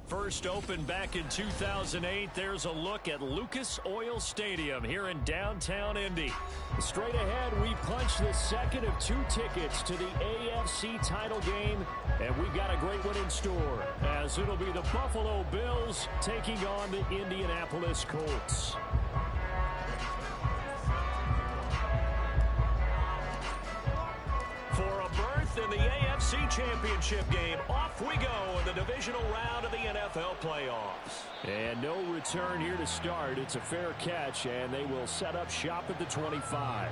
First opened back in 2008. There's a look at Lucas Oil Stadium here in downtown Indy. Straight ahead, we punch the second of 2 tickets to the AFC title game, and we've got a great one in store, as it'll be the Buffalo Bills taking on the Indianapolis Colts. For a berth in the AFC Championship game, off we go in the divisional round of the NFL playoffs. And no return here to start. It's a fair catch, and they will set up shop at the 25.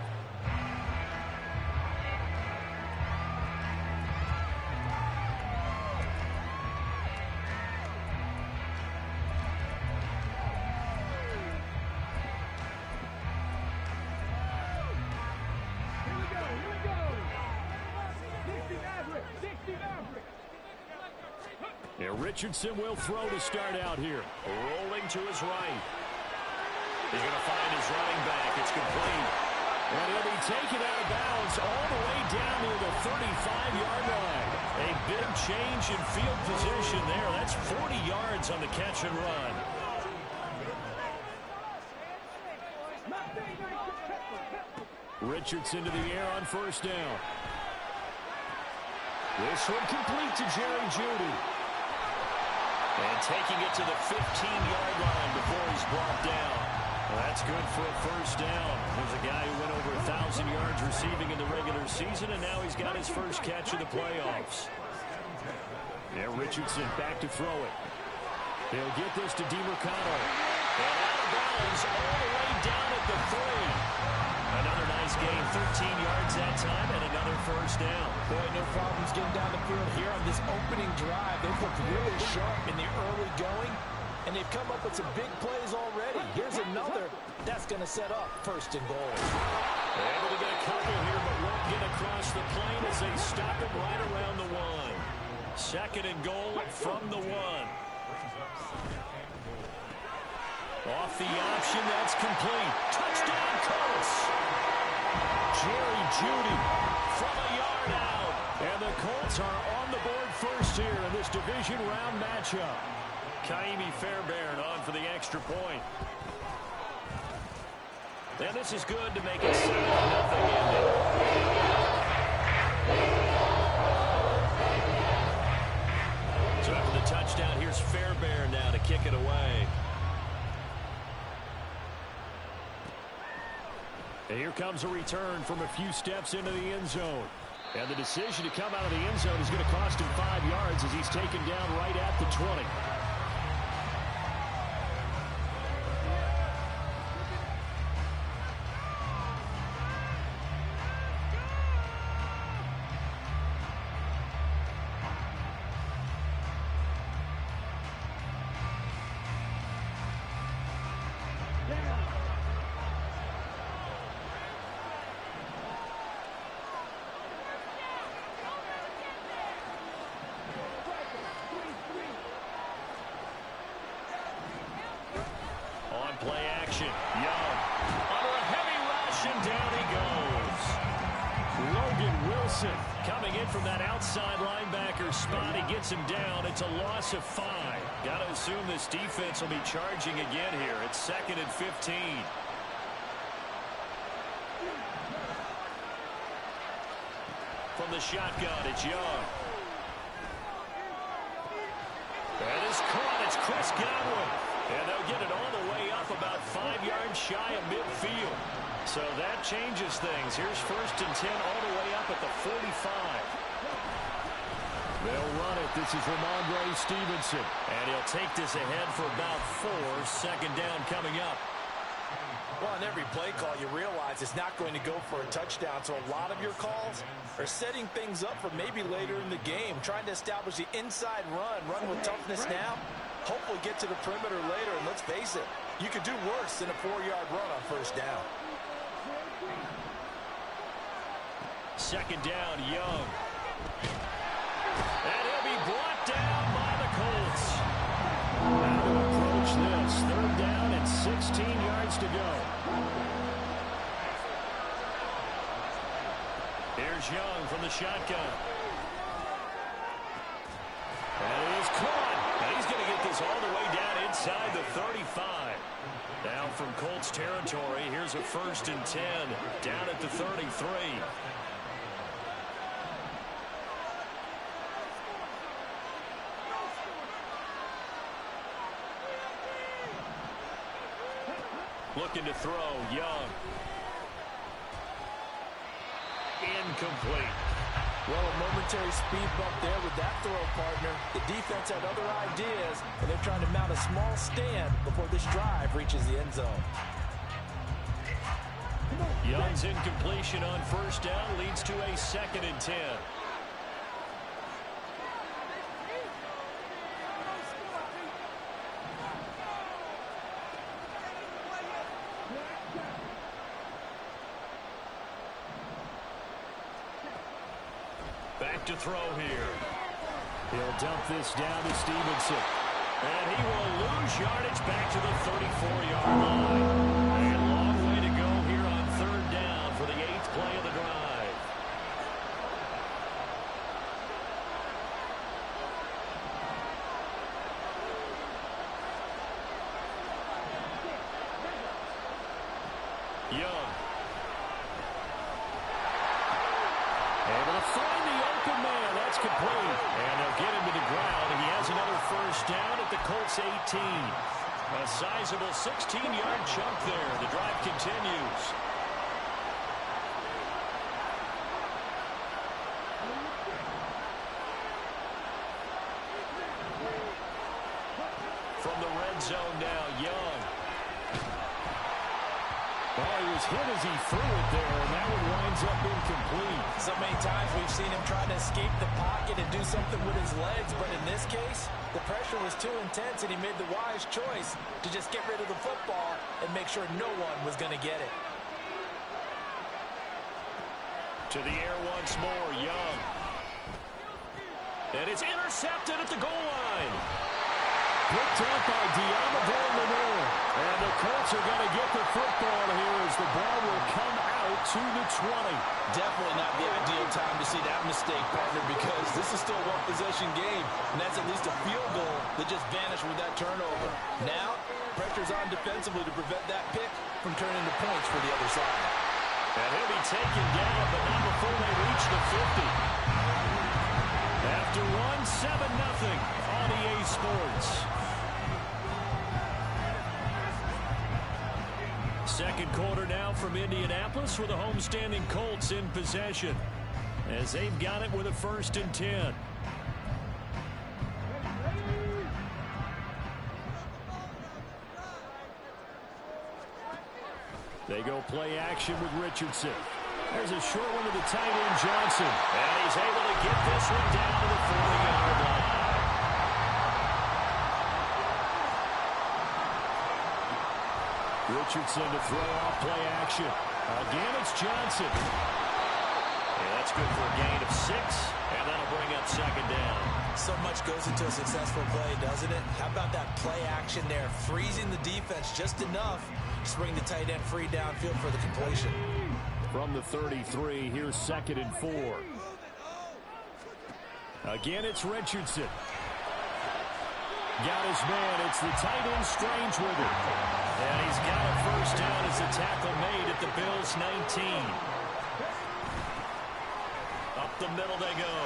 Richardson will throw to start out here. Rolling to his right. He's going to find his running back. It's complete. And he'll be taken out of bounds all the way down near the 35-yard line. A big change in field position there. That's 40 yards on the catch and run. Richardson to the air on first down. This one complete to Jerry Jeudy. And taking it to the 15-yard line before he's brought down. Well, that's good for a first down. There's a guy who went over 1,000 yards receiving in the regular season, and now he's got his first catch of the playoffs. Yeah, Richardson back to throw it. He'll get this to DiMercado. And out of bounds all the way down at the 3. Another nice gain, 13 yards that time, and another first down. Boy, no problems getting down the field here on this opening drive. They've looked really sharp in the early going, and they've come up with some big plays already. Here's another that's going to set up first and goal. Able to get a couple here, but won't get across the plane as they stop it right around the 1. Second and goal from the 1. Off the option, that's complete. Touchdown, Colts. Jerry Jeudy from a yard out. And the Colts are on the board first here in this division round matchup. Kaimi Fairbairn on for the extra point. And this is good to make it 7-0 Indy. So after the touchdown, here's Fairbairn now to kick it away. And here comes a return from a few steps into the end zone. And the decision to come out of the end zone is going to cost him 5 yards as he's taken down right at the 20. Play action. Young. Under a heavy rush, and down he goes. Logan Wilson coming in from that outside linebacker spot. He gets him down. It's a loss of 5. Got to assume this defense will be charging again here. It's 2nd and 15. From the shotgun, it's Young. That is caught. It's Chris Godwin. And they'll get it all the way up about 5 yards shy of midfield. So that changes things. Here's 1st and 10 all the way up at the 45. They'll run it. This is Ramondre Stevenson. And he'll take this ahead for about 4. 2nd down coming up. Well, on every play call, you realize it's not going to go for a touchdown. So a lot of your calls are setting things up for maybe later in the game, trying to establish the inside run with toughness now. Hopefully get to the perimeter later, and let's face it, you could do worse than a 4-yard run on first down. 2nd down, Young. And he'll be brought down by the Colts. How to approach this? 3rd down and 16 yards to go. Here's Young from the shotgun. And it is caught. And he's going to get this inside the 35. Now from Colts territory, here's a 1st and 10 down at the 33. Looking to throw, Young. Incomplete. Well, a momentary speed bump there with that throw, partner. The defense had other ideas, and they're trying to mount a small stand before this drive reaches the end zone. Young's incompletion on 1st down leads to a 2nd and 10. Back to throw here. He'll dump this down to Stevenson. And he will lose yardage back to the 34-yard line. A long way to go here on 3rd down for the 8th play of the drive. Young. Able to find the open man. That's complete. And they'll get him to the ground. He has another 1st down at the Colts 18. A sizable 16-yard chunk there. The drive continues. From the red zone now, Young. Oh, he was hit as he threw it there, and that one winds up incomplete. So many times we've seen him try to escape the pocket and do something with his legs, but in this case, the pressure was too intense, and he made the wise choice to just get rid of the football and make sure no one was going to get it. To the air once more, Young. And it's intercepted at the goal line. Picked up by Diamador Lenore. And the Colts are going to get the football here as the ball will come out to the 20. Definitely not the ideal time to see that mistake, partner, because this is still a one-possession game, and that's at least a field goal that just vanished with that turnover. Now, pressure's on defensively to prevent that pick from turning into points for the other side. And he'll be taken down, but not before they reach the 50. After 7-0 on EA Sports. Second quarter now from Indianapolis with the homestanding Colts in possession as they've got it with a 1st and 10. They go play action with Richardson. There's a short one to the tight end, Johnson. And he's able to get this one down to the 40-yard line. Richardson to throw off play action. Again, it's Johnson. Yeah, that's good for a gain of 6, and that'll bring up 2nd down. So much goes into a successful play, doesn't it? How about that play action there, freezing the defense just enough to bring the tight end free downfield for the completion. From the 33, here's 2nd and 4. Again, it's Richardson. Got his man. It's the tight end Strange with it. And he's got a 1st down as the tackle made at the Bills' 19. Up the middle they go.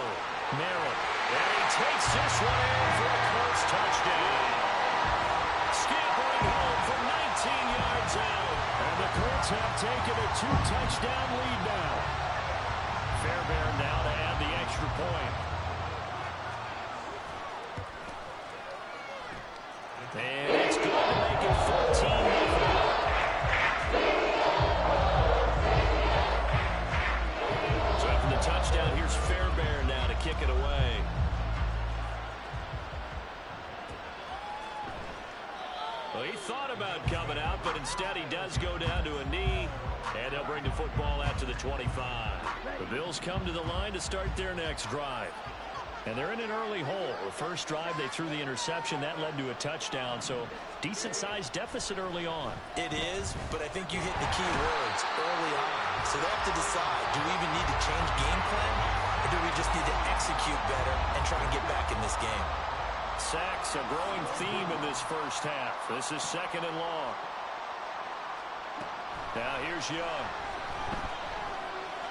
Merritt. And he takes this one in for a Colts touchdown. Scampering home from 19 yards out. And the Colts have taken a 2-touchdown lead now. Fairbairn now to add the extra point. And it's good to make it 14-0. So after the touchdown, here's Fairbairn now to kick it away. Well, he thought about coming out, but instead he does go down to a knee, and they'll bring the football out to the 25. The Bills come to the line to start their next drive. And they're in an early hole. The first drive, they threw the interception. That led to a touchdown, so decent-sized deficit early on. It is, but I think you hit the key words early on. So they have to decide, do we even need to change game plan, or do we just need to execute better and try to get back in this game? sacks, a growing theme in this first half. This is 2nd and long. Now here's Young.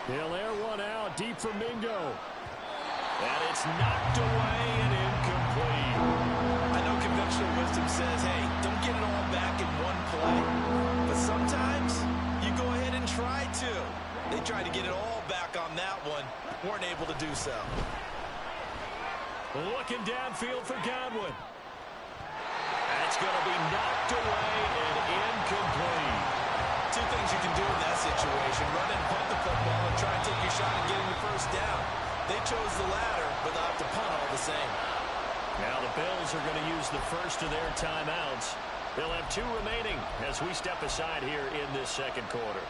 He'll air one out deep for Mingo. And it's knocked away and incomplete. I know conventional wisdom says, hey, don't get it all back in one play. But sometimes you go ahead and try to. They tried to get it all back on that one. Weren't able to do so. Looking downfield for Godwin. That's going to be knocked away and incomplete. Two things you can do in that situation. Run and punt the football and try and take your shot at getting the first down. They chose the latter, but they'll have to punt all the same. Now the Bills are going to use the first of their timeouts. They'll have 2 remaining as we step aside here in this 2nd quarter.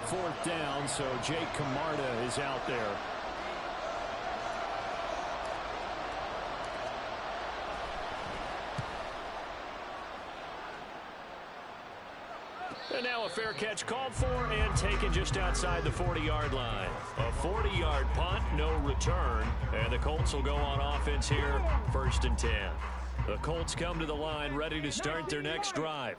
Fourth down, so Jake Camarda is out there. And now a fair catch called for and taken just outside the 40-yard line. A 40-yard punt, no return. And the Colts will go on offense here, 1st and 10. The Colts come to the line ready to start their next drive.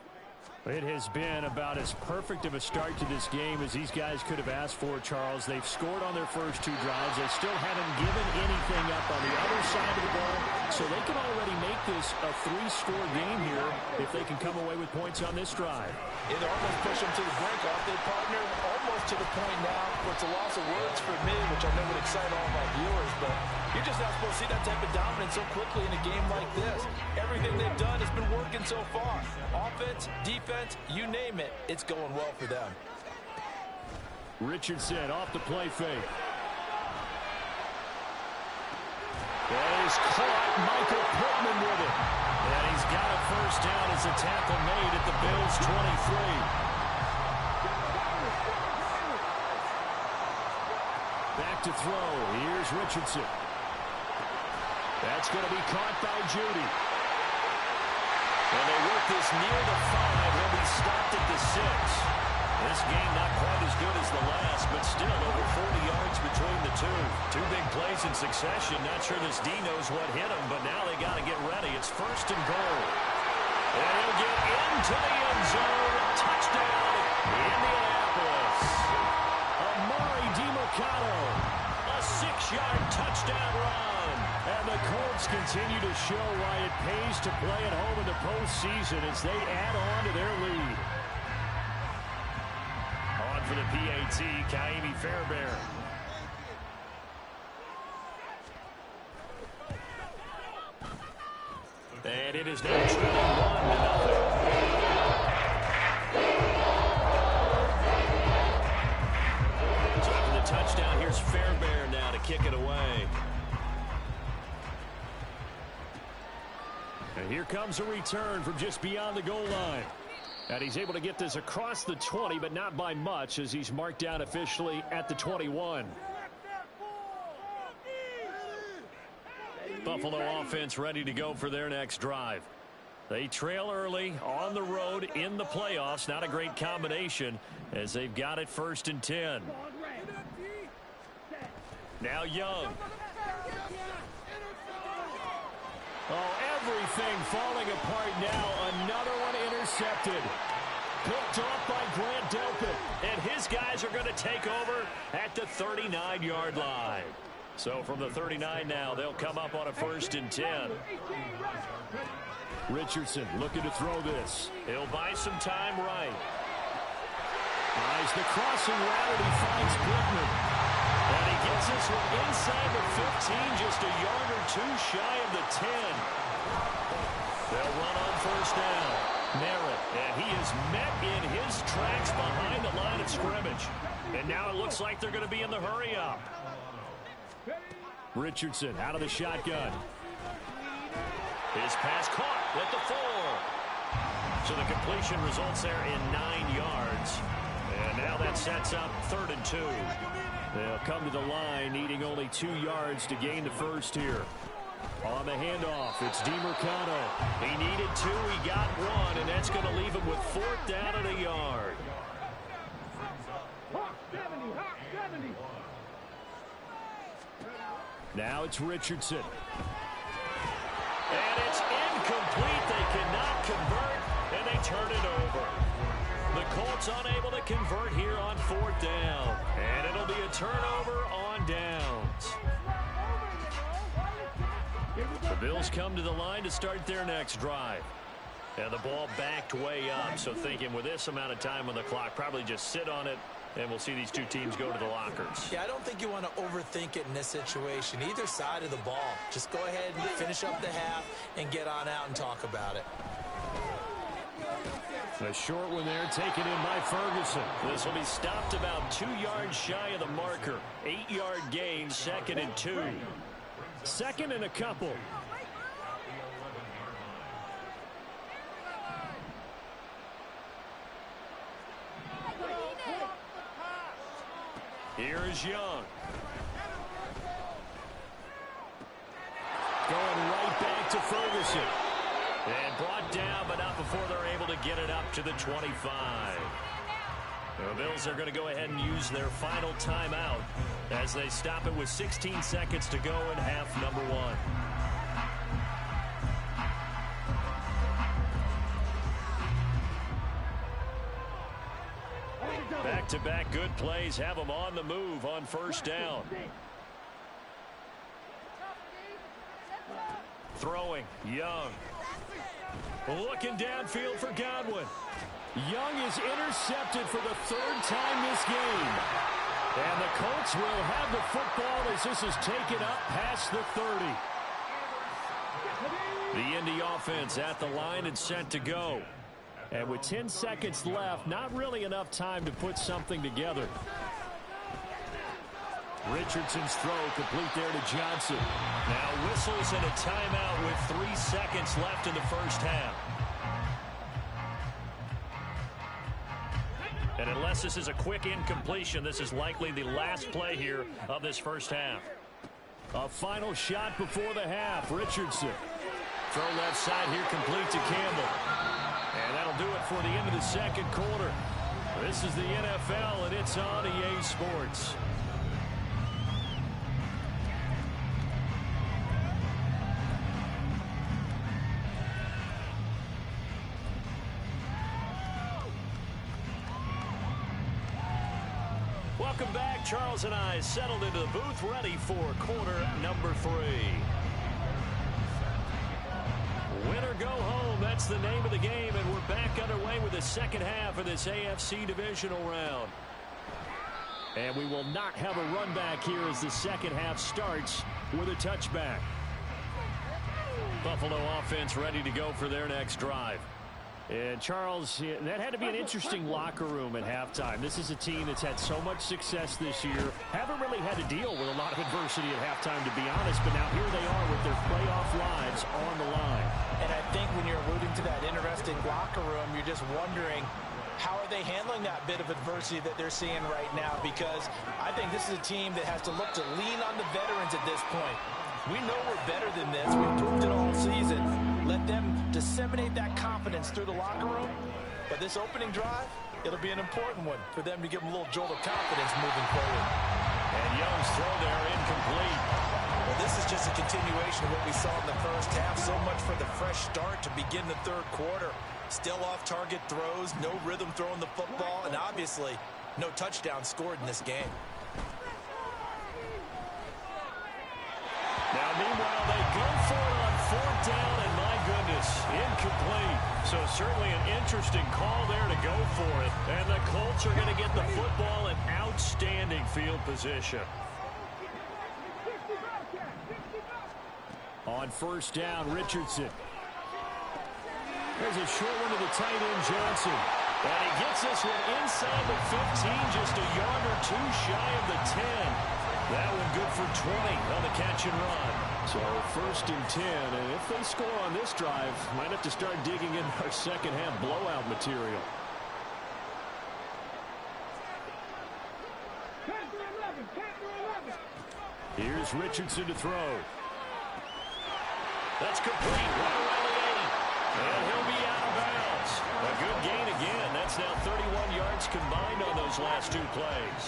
It has been about as perfect of a start to this game as these guys could have asked for, Charles. They've scored on their first 2 drives. They still haven't given anything up on the other side of the ball, so they can already make this a 3-score game here if they can come away with points on this drive. Yeah, they almost push them to the brink, aren't they, partner? Almost to the point now where it's a loss of words for me, which I know would excite all of our viewers, but you're just not supposed to see that type of dominance so quickly in a game like this. Everything they've done has been working so far. Offense, defense, you name it, it's going well for them. Richardson off the play fake. That is caught. Michael Pittman with it. And he's got a first down as a tackle made at the Bills' 23. Back to throw. Here's Richardson. That's going to be caught by Judy. And they work this near the 5. He'll be stopped at the 6. This game not quite as good as the last, but still over 40 yards between the 2. 2 big plays in succession. Not sure this D knows what hit him, but now they got to get ready. It's 1st and goal. And he'll get into the end zone. Touchdown, Indianapolis. Amari DiMercato. A 6-yard touchdown run. And the Colts continue to show why it pays to play at home in the postseason as they add on to their lead. On for the PAT, Kaimi Fairbairn. And it is now trailing 1-0. So after the touchdown, here's Fairbairn now to kick it away. And here comes a return from just beyond the goal line. And he's able to get this across the 20, but not by much as he's marked down officially at the 21. Buffalo offense ready to go for their next drive. They trail early on the road in the playoffs. Not a great combination as they've got it 1st and 10. Now Young. Oh, everything falling apart now. Another one intercepted. Picked off by Grant Delpit. And his guys are going to take over at the 39-yard line. So from the 39 now, they'll come up on a 1st and 10. Richardson looking to throw this. He'll buy some time right. Tries the crossing route, and he finds Pittman. And he gets this one inside the 15, just a yard or 2 shy of the 10. They'll run on 1st down. Merritt, and he is met in his tracks behind the line of scrimmage. And now it looks like they're going to be in the hurry-up. Richardson out of the shotgun. His pass caught at the 4. So the completion results there in 9 yards. And now that sets up 3rd and 2. They'll come to the line needing only 2 yards to gain the first here. On the handoff, it's DiMercado. He needed two, he got one, and that's going to leave him with 4th down and a yard. Now it's Richardson. And it's incomplete. They cannot convert, and they turn it over. The Colts unable to convert here on 4th down. And it'll be a turnover on downs. The Bills come to the line to start their next drive. And the ball backed way up. So thinking with this amount of time on the clock, probably just sit on it, and we'll see these two teams go to the lockers. Yeah, I don't think you want to overthink it in this situation. Either side of the ball. Just go ahead and finish up the half and get on out and talk about it. A short one there, taken in by Ferguson. This will be stopped about 2 yards shy of the marker. 8-yard gain, 2nd and 2. 2nd and a couple. Here's Young. Going right back to Ferguson. And brought down, but not before they're able to get it up to the 25. The Bills are going to go ahead and use their final timeout as they stop it with 16 seconds to go in half number 1. Back-to-back good plays have them on the move on 1st down. Throwing, Young. Looking downfield for Godwin. Young is intercepted for the 3rd time this game. And the Colts will have the football as this is taken up past the 30. The Indy offense at the line and set to go. And with 10 seconds left, not really enough time to put something together. Richardson's throw complete there to Johnson. Now whistles and a timeout with 3 seconds left in the 1st half. And unless this is a quick incompletion, this is likely the last play here of this 1st half. A final shot before the half. Richardson. Throw left side here complete to Campbell. And that'll do it for the end of the 2nd quarter. This is the NFL, and it's on EA Sports. Welcome back. Charles and I settled into the booth, ready for quarter number 3. Win or go home, that's the name of the game, and we're back underway with the 2nd half of this AFC divisional round. And we will not have a run back here as the 2nd half starts with a touchback. Buffalo offense ready to go for their next drive. And Charles, that had to be an interesting locker room at halftime. This is a team that's had so much success this year. Haven't really had to deal with a lot of adversity at halftime, to be honest. But now here they are with their playoff lives on the line. And I think when you're alluding to that interesting locker room, you're just wondering, how are they handling that bit of adversity that they're seeing right now? Because I think this is a team that has to look to lean on the veterans at this point. We know we're better than this. We've proved it all season. Let them disseminate that confidence through the locker room. But this opening drive, it'll be an important one for them to give them a little jolt of confidence moving forward. And Young's throw there incomplete. Well, this is just a continuation of what we saw in the 1st half. So much for the fresh start to begin the 3rd quarter. Still off-target throws, no rhythm throwing the football, and obviously no touchdown scored in this game. Now, meanwhile, they go for it on 4th down, and my goodness, incomplete. So certainly an interesting call there to go for it. And the Colts are going to get the football in outstanding field position. On 1st down, Richardson. There's a short one to the tight end, Johnson. And he gets this one inside the 15, just a yard or 2 shy of the 10. That one good for 20 on the catch and run. So 1st and 10, and if they score on this drive, might have to start digging in our 2nd half blowout material. Here's Richardson to throw. That's complete. Right around the 8. And he'll be out of bounds. A good gain again. That's now 31 yards combined on those last 2 plays.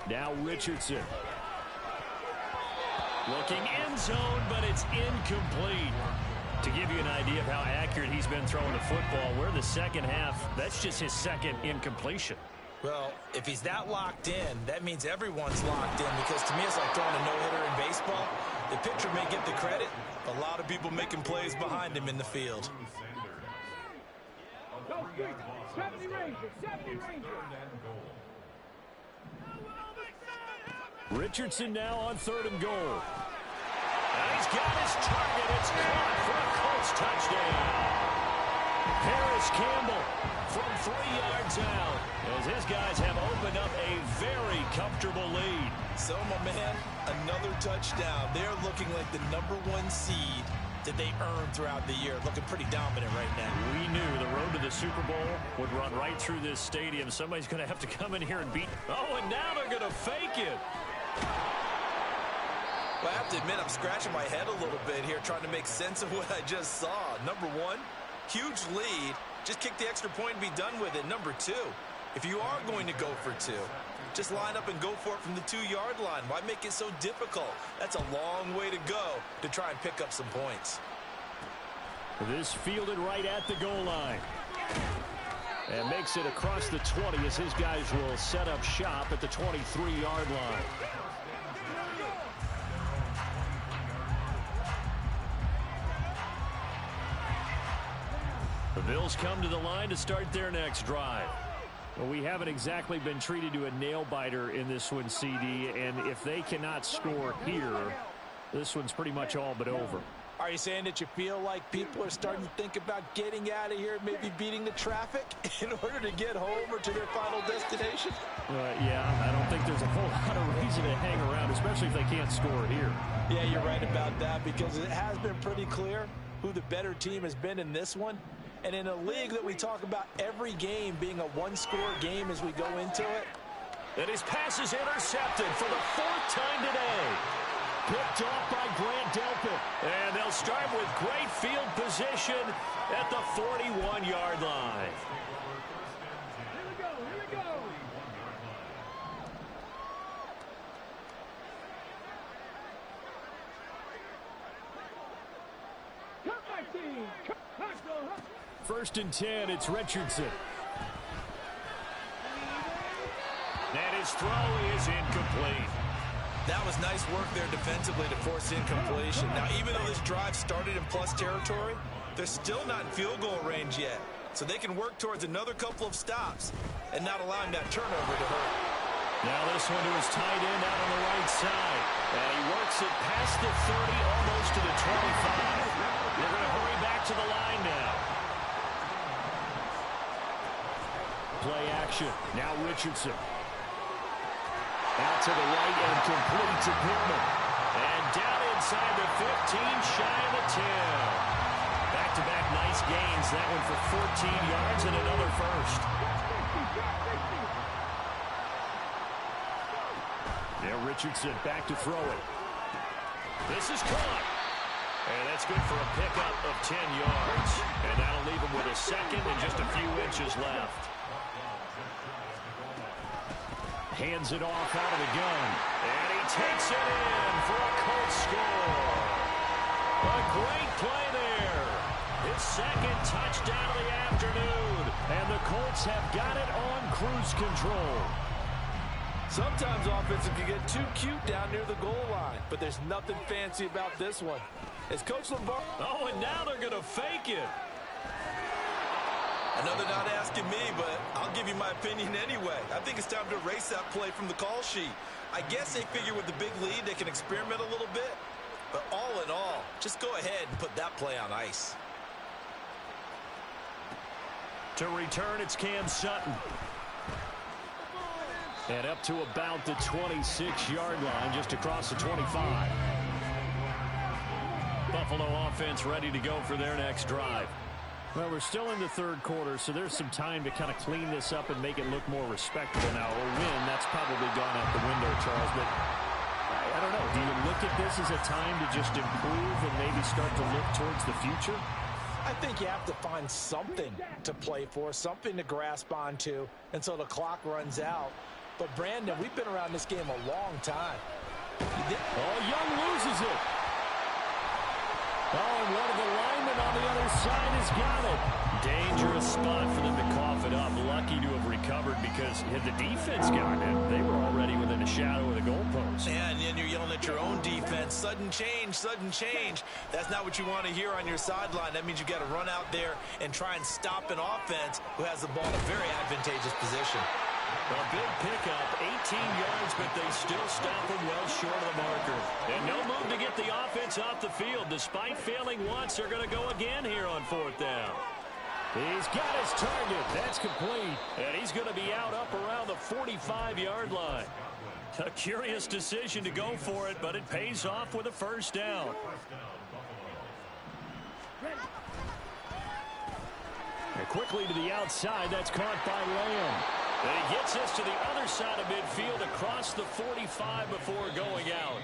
Now Richardson. Looking end zone, but it's incomplete. To give you an idea of how accurate he's been throwing the football, we're in the second half. That's just his second incompletion. Well, if he's that locked in, that means everyone's locked in, because to me it's like throwing a no-hitter in baseball. The pitcher may get the credit, a lot of people making plays behind him in the field. Richardson now on 3rd and goal. And he's got his target. It's caught for a Colts touchdown. Harris Campbell from 3 yards out, as his guys have opened up a very comfortable lead. So, my man, another touchdown. They're looking like the #1 seed that they earned throughout the year. Looking pretty dominant right now. We knew the road to the Super Bowl would run right through this stadium. Somebody's going to have to come in here and beat. Oh, and now they're going to fake it. Well, I have to admit, I'm scratching my head a little bit here trying to make sense of what I just saw. #1, huge lead. Just kick the extra point and be done with it. #2, if you are going to go for 2, just line up and go for it from the 2-yard line. Why make it so difficult? That's a long way to go to try and pick up some points. This fielded right at the goal line. And makes it across the 20 as his guys will set up shop at the 23-yard line. The Bills come to the line to start their next drive. Well, we haven't exactly been treated to a nail-biter in this one, CD, and if they cannot score here, this one's pretty much all but over. Are you saying that you feel like people are starting to think about getting out of here, maybe beating the traffic in order to get home or to their final destination? Yeah, I don't think there's a whole lot of reason to hang around, especially if they can't score here. Yeah, you're right about that, because it has been pretty clear who the better team has been in this one. And in a league that we talk about every game being a one-score game as we go into it. And his pass is intercepted for the 4th time today. Picked off by Grant Delpit. And they'll start with great field position at the 41-yard line. Here we go, here we go. Cut my team. Cut. 1st and 10, it's Richardson. And his throw is incomplete. That was nice work there defensively to force incompletion. Now, even though this drive started in plus territory, they're still not in field goal range yet. So they can work towards another couple of stops and not allowing that turnover to hurt. Now this one to his tight end out on the right side. And he works it past the 30, almost to the 25. They're going to hurry back to the line now. Play action. Now Richardson. Out to the right and complete to Pittman. And down inside the 15, shy of the 10. Back-to-back nice gains. That one for 14 yards and another first. Now Richardson back to throw it. This is caught. And that's good for a pickup of 10 yards. And that'll leave him with a second and just a few inches left. Hands it off out of the gun. And he takes it in for a Colts score. A great play there. His 2nd touchdown of the afternoon. And the Colts have got it on cruise control. Sometimes offenses can get too cute down near the goal line, but there's nothing fancy about this one. It's Coach Lombardi. Oh, and now they're going to fake it. I know they're not asking me, but I'll give you my opinion anyway. I think it's time to erase that play from the call sheet. I guess they figure with the big lead they can experiment a little bit. But all in all, just go ahead and put that play on ice. To return, it's Cam Sutton. And up to about the 26-yard line, just across the 25. Buffalo offense ready to go for their next drive. Well, we're still in the 3rd quarter, so there's some time to kind of clean this up and make it look more respectable now. A win, that's probably gone out the window, Charles. But I don't know. Do you look at this as a time to just improve and maybe start to look towards the future? I think you have to find something to play for, something to grasp onto until the clock runs out. But, Brandon, we've been around this game a long time. Oh, Young loses it. Oh, and one of the linemen on the other side has got it. Dangerous spot for them to cough it up. Lucky to have recovered because had the defense gotten it, they were already within a shadow of the goalpost. Yeah, and then you're yelling at your own defense. Sudden change, sudden change. That's not what you want to hear on your sideline. That means you've got to run out there and try and stop an offense who has the ball in a very advantageous position. A big pickup, 18 yards, but they still stop him well short of the marker. And no move to get the offense off the field. Despite failing once, they're going to go again here on 4th down. He's got his target. That's complete. And he's going to be out up around the 45-yard line. A curious decision to go for it, but it pays off with a 1st down. And quickly to the outside. That's caught by Lamb. And he gets this to the other side of midfield across the 45 before going out.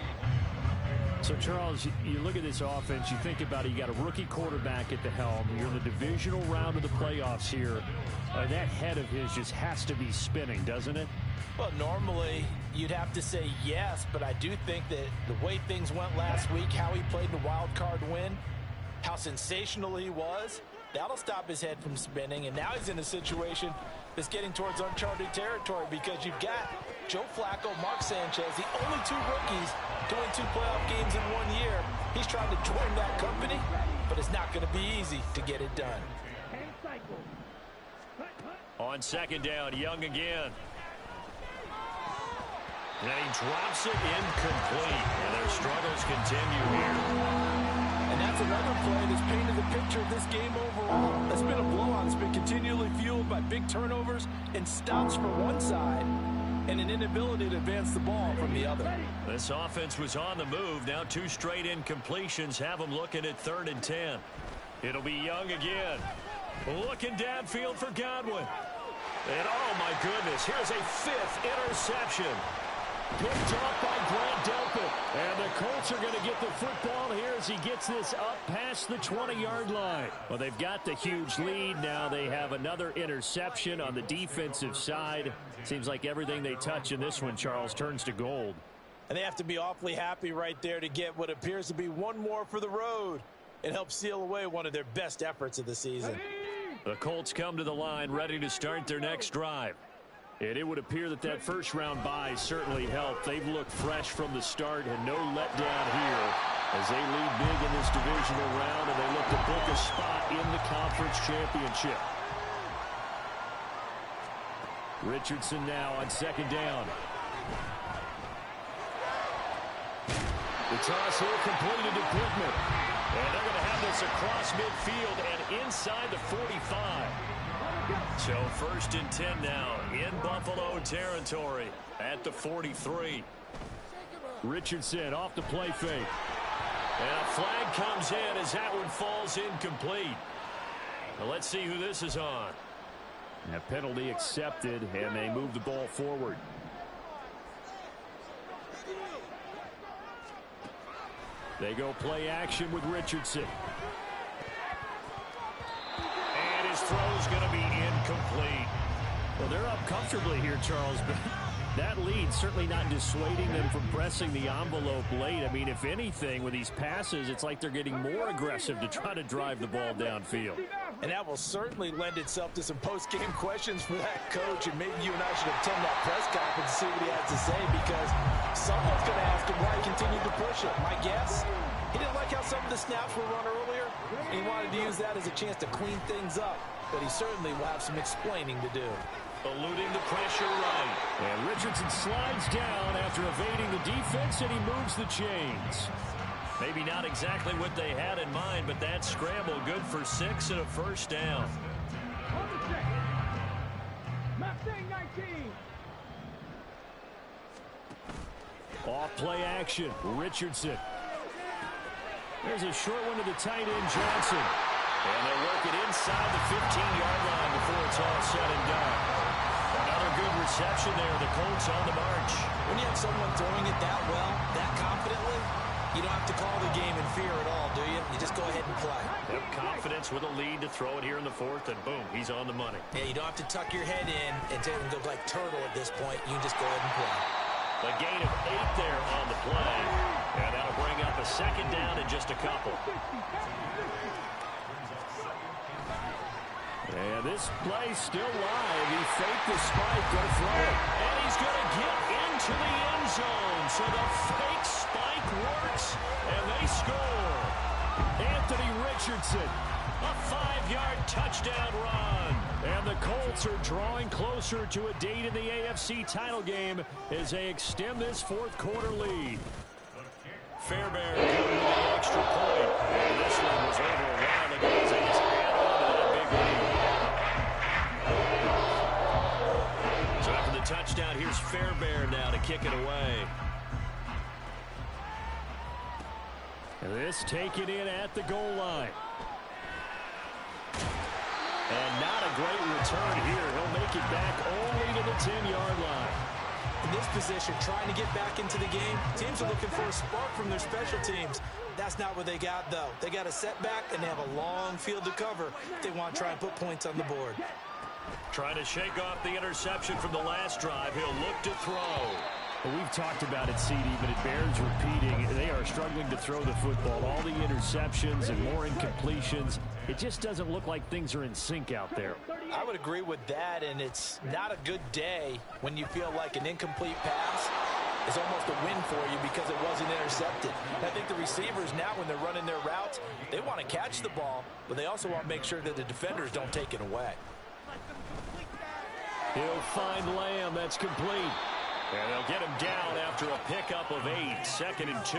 So, Charles, you look at this offense, you think about it, you got a rookie quarterback at the helm. You're in the divisional round of the playoffs here. That head of his just has to be spinning, doesn't it? Well, normally you'd have to say yes, but I do think that the way things went last week, how he played the wild card win, how sensational he was, that'll stop his head from spinning. And now he's in a situation that's getting towards uncharted territory because you've got Joe Flacco, Mark Sanchez, the only 2 rookies to win 2 playoff games in 1 year. He's trying to join that company, but it's not going to be easy to get it done. On 2nd down, Young again. And he drops it incomplete. And their struggles continue here. And that's another play that's painted the picture of this game overall. It's been a blowout. It's been continually fueled by big turnovers and stops from one side and an inability to advance the ball from the other. This offense was on the move. Now 2 straight incompletions have them looking at 3rd and 10. It'll be Young again. Looking downfield for Godwin. And oh my goodness, here's a 5th interception. Picked off by Grant Delpit. And the Colts are going to get the football here as he gets this up past the 20-yard line. Well, they've got the huge lead. Now they have another interception on the defensive side. Seems like everything they touch in this one, Charles, turns to gold. And they have to be awfully happy right there to get what appears to be one more for the road and help seal away one of their best efforts of the season. The Colts come to the line ready to start their next drive. And it would appear that that first-round bye certainly helped. They've looked fresh from the start and no letdown here as they lead big in this divisional round and they look to book a spot in the conference championship. Richardson now on 2nd down. The toss here completed to Pittman. And they're going to have this across midfield and inside the 45. So 1st and 10 now in Buffalo territory at the 43. Richardson off the play fake. And a flag comes in as that one falls incomplete. Now let's see who this is on. And a penalty accepted, and they move the ball forward. They go play action with Richardson. And his throw's going to be incomplete. Well, they're up comfortably here, Charles, but that lead certainly not dissuading them from pressing the envelope late. I mean, if anything, with these passes, it's like they're getting more aggressive to try to drive the ball downfield. And that will certainly lend itself to some post-game questions for that coach, and maybe you and I should attend that press conference and see what he has to say, because someone's going to ask him why he continued to push it. My guess, he didn't like how some of the snaps were run earlier, and he wanted to use that as a chance to clean things up, but he certainly will have some explaining to do. Eluding the pressure right. And Richardson slides down after evading the defense, and he moves the chains. Maybe not exactly what they had in mind, but that scramble good for 6 and a first down. Off play action, Richardson. There's a short one to the tight end, Johnson. And they'll work it inside the 15-yard line before it's all said and done. Another good interception there. The Colts on the march. When you have someone throwing it that well, that confidently, you don't have to call the game in fear at all, do you? You just go ahead and play. Have confidence with a lead to throw it here in the fourth, and boom, he's on the money. Yeah, you don't have to tuck your head in and go like turtle at this point. You can just go ahead and play. A gain of 8 there on the play, and that'll bring up a second down in just a couple. And this play's still live. He faked the spike, going to throw it. And he's going to get into the end zone. So the fake spike works, and they score. Anthony Richardson, a 5-yard touchdown run. And the Colts are drawing closer to a date in the AFC title game as they extend this fourth quarter lead. Fairbairn going with the extra point. And this one was over a while ago as they just add on to that big lead. So after the touchdown, here's Fairbairn now to kick it away. And this taken in at the goal line. And not a great return here. He'll make it back only to the 10-yard line. In this position, trying to get back into the game, teams are looking for a spark from their special teams. That's not what they got, though. They got a setback, and they have a long field to cover if they want to try and put points on the board. Trying to shake off the interception from the last drive. He'll look to throw. Well, we've talked about it, CD, but it bears repeating. They are struggling to throw the football. All the interceptions and more incompletions. It just doesn't look like things are in sync out there. I would agree with that, and it's not a good day when you feel like an incomplete pass is almost a win for you because it wasn't intercepted. And I think the receivers now, when they're running their routes, they want to catch the ball, but they also want to make sure that the defenders don't take it away. He'll find Lamb. That's complete. And they'll get him down after a pickup of 8, 2nd and 2.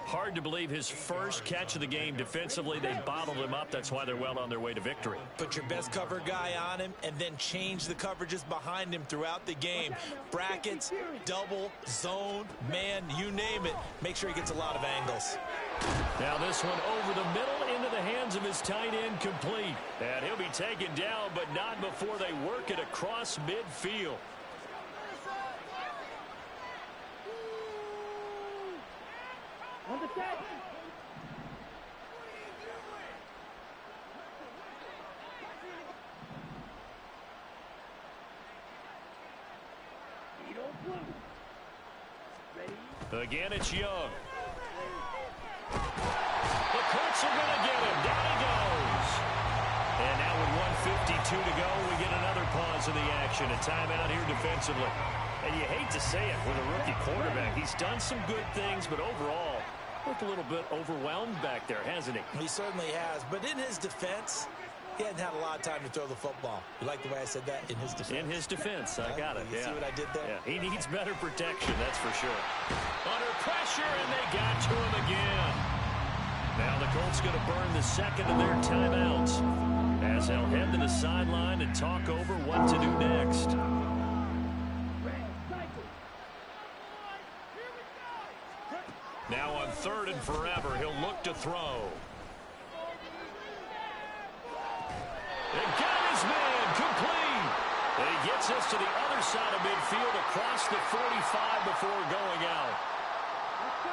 Hard to believe his first catch of the game defensively. They bottled him up. That's why they're well on their way to victory. Put your best cover guy on him and then change the coverages behind him throughout the game. Brackets, double, zone, man, you name it. Make sure he gets a lot of angles. Now this one over the middle into the hands of his tight end, complete. And he'll be taken down, but not before they work it across midfield. On the set. Again, it's Young. The Colts are going to get him. Down he goes. And now with 1:52 to go, we get another pause in the action. A timeout here defensively. And you hate to say it with a rookie quarterback. He's done some good things, but overall, looked a little bit overwhelmed back there, hasn't he? He certainly has. But in his defense, he hadn't had a lot of time to throw the football. You like the way I said that? In his defense. In his defense. I got it. You see what I did there? Yeah, he needs better protection, that's for sure. Under pressure, and they got to him again. Now the Colts going to burn the second of their timeouts as they'll head to the sideline and talk over what to do next. Now on 3rd and forever, he'll look to throw. And got his man, complete. And he gets us to the other side of midfield across the 45 before going out.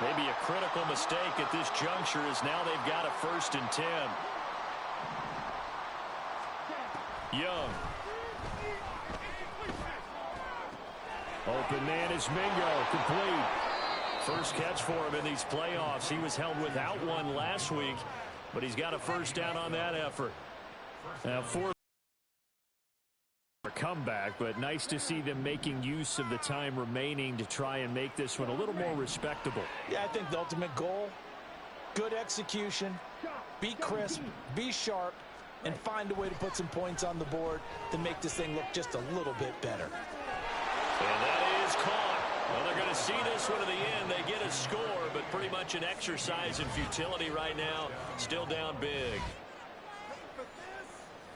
Maybe a critical mistake at this juncture as now they've got a 1st and 10. Young. Open man is Mingo, complete. First catch for him in these playoffs. He was held without one last week, but he's got a 1st down on that effort. Now, for a comeback, but nice to see them making use of the time remaining to try and make this one a little more respectable. Yeah, I think the ultimate goal, good execution, be crisp, be sharp, and find a way to put some points on the board to make this thing look just a little bit better. And that is caught. Well, they're going to see this one to the end. They get a score, but pretty much an exercise in futility right now. Still down big.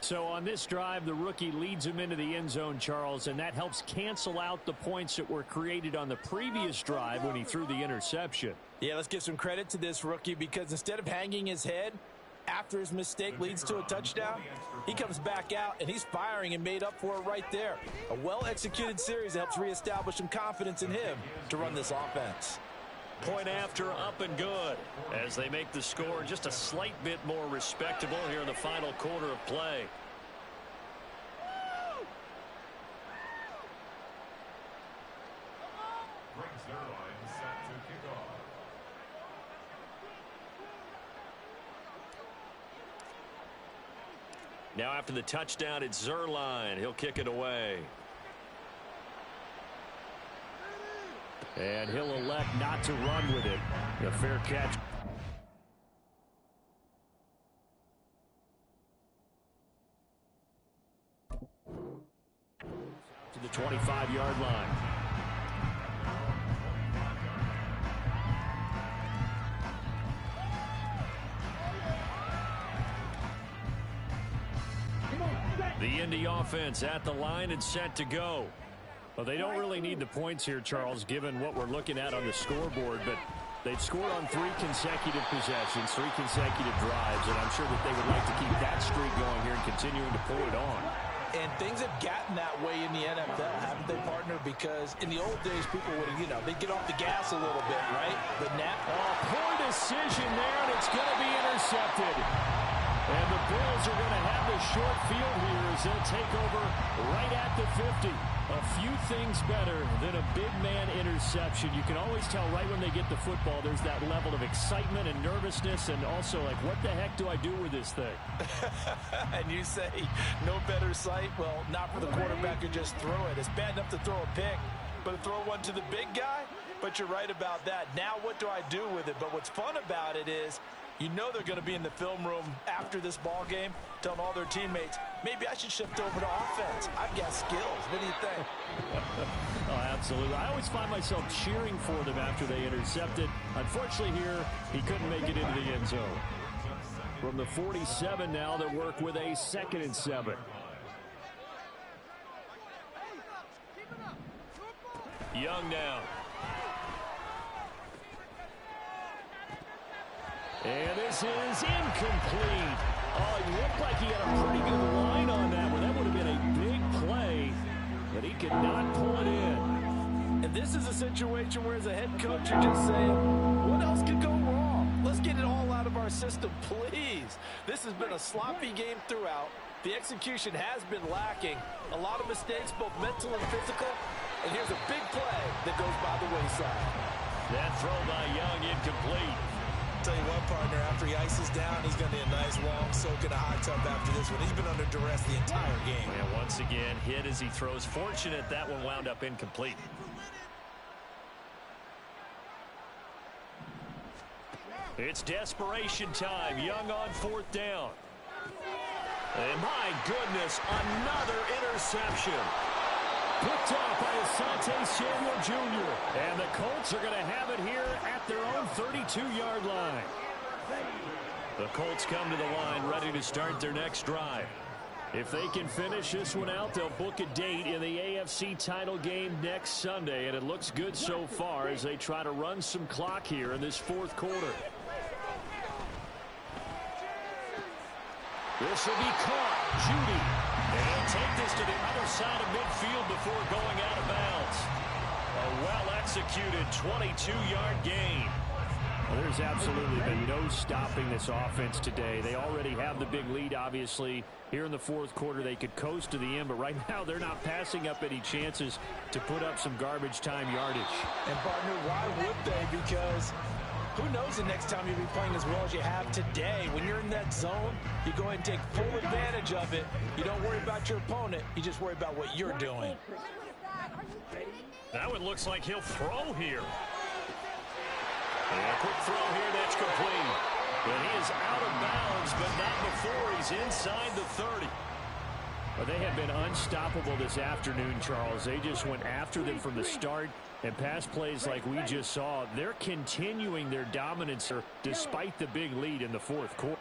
So on this drive, the rookie leads him into the end zone, Charles, and that helps cancel out the points that were created on the previous drive when he threw the interception. Yeah, let's give some credit to this rookie because instead of hanging his head, after his mistake leads to a touchdown, he comes back out, and he's firing and made up for it right there. A well-executed series that helps reestablish some confidence in him to run this offense. Point after, up and good, as they make the score just a slight bit more respectable here in the final quarter of play. Now after the touchdown, it's Zerline. He'll kick it away. And he'll elect not to run with it. A fair catch. To the 25-yard line. The Indy offense at the line and set to go. Well, they don't really need the points here, Charles, given what we're looking at on the scoreboard, but they've scored on 3 consecutive possessions, 3 consecutive drives, and I'm sure that they would like to keep that streak going here and continuing to pull it on. And things have gotten that way in the NFL, haven't they, partner? Because in the old days, people would, they'd get off the gas a little bit, right? But now, poor decision there, and it's going to be intercepted. And the Bills are going to have the short field here as they'll take over right at the 50. A few things better than a big man interception. You can always tell right when they get the football, there's that level of excitement and nervousness, and also like, what the heck do I do with this thing? And you say, no better sight? Well, not for the quarterback who just throw it. It's bad enough to throw a pick, but to throw one to the big guy? But you're right about that. Now what do I do with it? But what's fun about it is, you know they're going to be in the film room after this ball game, telling all their teammates, maybe I should shift over to offense. I've got skills. What do you think? Oh, absolutely. I always find myself cheering for them after they intercepted. Unfortunately here, he couldn't make it into the end zone. From the 47 now, they'll work with a 2nd and 7. Young now. And this is incomplete. Oh, he looked like he had a pretty good line on that one. That would have been a big play, but he could not pull it in. And this is a situation where as a head coach, you're just saying, what else could go wrong? Let's get it all out of our system, please. This has been a sloppy game throughout. The execution has been lacking. A lot of mistakes, both mental and physical. And here's a big play that goes by the wayside. That throw by Young incomplete. Tell you what, partner, after he ices down, he's going to need a nice long soak in a hot tub after this one. He's been under duress the entire game. And once again, hit as he throws. Fortunate that one wound up incomplete. It's desperation time. Young on 4th down. And my goodness, another interception. Picked off by Asante Samuel Jr. And the Colts are going to have it here at their own 32-yard line. The Colts come to the line ready to start their next drive. If they can finish this one out, they'll book a date in the AFC title game next Sunday. And it looks good so far as they try to run some clock here in this 4th quarter. This will be caught. Judy. And he'll take this to the other side of midfield before going out of bounds. A well-executed 22-yard gain. Well, there's absolutely been no stopping this offense today. They already have the big lead, obviously. Here in the 4th quarter, they could coast to the end, but right now they're not passing up any chances to put up some garbage time yardage. And, partner, why would they? Because who knows the next time you'll be playing as well as you have today. When you're in that zone, you go ahead and take full advantage of it. You don't worry about your opponent. You just worry about what you're doing. That one looks like he'll throw here. And a quick throw here that's complete. But he is out of bounds, but not before he's inside the 30. Well, they have been unstoppable this afternoon, Charles. They just went after them from the start. And pass plays like we just saw, they're continuing their dominance despite the big lead in the 4th quarter.